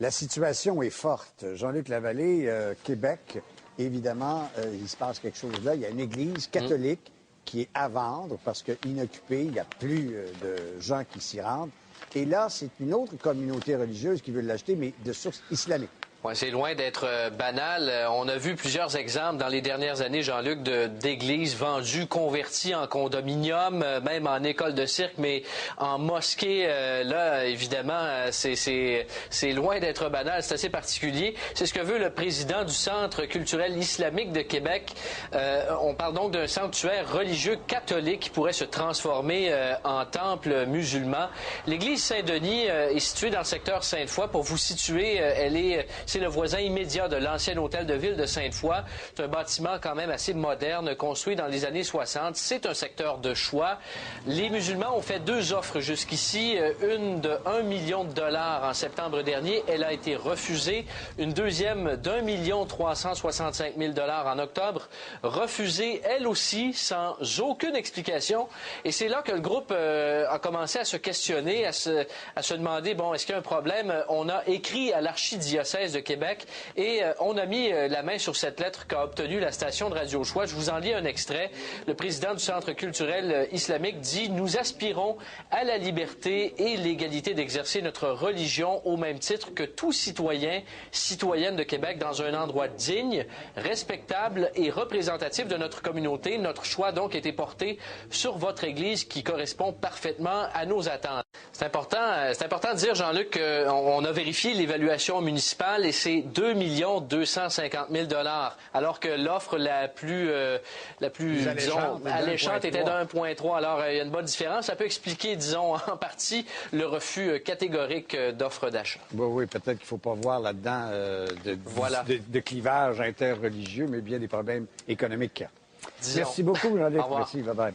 La situation est forte. Jean-Luc Lavallée, Québec, évidemment, il se passe quelque chose là. Il y a une église catholique qui est à vendre parce qu'inoccupée, il n'y a plus de gens qui s'y rendent. Et là, c'est une autre communauté religieuse qui veut l'acheter, mais de source islamique. Ouais, c'est loin d'être banal. On a vu plusieurs exemples dans les dernières années, Jean-Luc, d'églises vendues, converties en condominium, même en école de cirque, mais en mosquée, là, évidemment, c'est loin d'être banal. C'est assez particulier. C'est ce que veut le président du Centre culturel islamique de Québec. On parle donc d'un sanctuaire religieux catholique qui pourrait se transformer en temple musulman. L'église Saint-Denis est située dans le secteur Sainte-Foy. Pour vous situer, c'est le voisin immédiat de l'ancien hôtel de ville de Sainte-Foy. C'est un bâtiment quand même assez moderne, construit dans les années 60. C'est un secteur de choix. Les musulmans ont fait 2 offres jusqu'ici. Une de 1 million de dollars en septembre dernier. Elle a été refusée. Une deuxième d'1 365 000 dollars en octobre. Refusée, elle aussi, sans aucune explication. Et c'est là que le groupe a commencé à se questionner, à se demander, bon, est-ce qu'il y a un problème? On a écrit à l'archidiocèse de Québec et on a mis la main sur cette lettre qu'a obtenue la station de Radio Choix. Je vous en lis un extrait. Le président du Centre culturel islamique dit « Nous aspirons à la liberté et l'égalité d'exercer notre religion au même titre que tout citoyen, citoyenne de Québec dans un endroit digne, respectable et représentatif de notre communauté. Notre choix donc a été porté sur votre Église qui correspond parfaitement à nos attentes. » C'est important de dire, Jean-Luc, qu'on a vérifié l'évaluation municipale et c'est 2 250 000 dollars, alors que l'offre la plus disons, alléchante était de 1,3. Alors, il y a une bonne différence. Ça peut expliquer, disons, en partie, le refus catégorique d'offres d'achat. Oui, peut-être qu'il ne faut pas voir là-dedans de clivage interreligieux, mais bien des problèmes économiques. Disons. Merci beaucoup, Jean-Luc. Merci, bye-bye.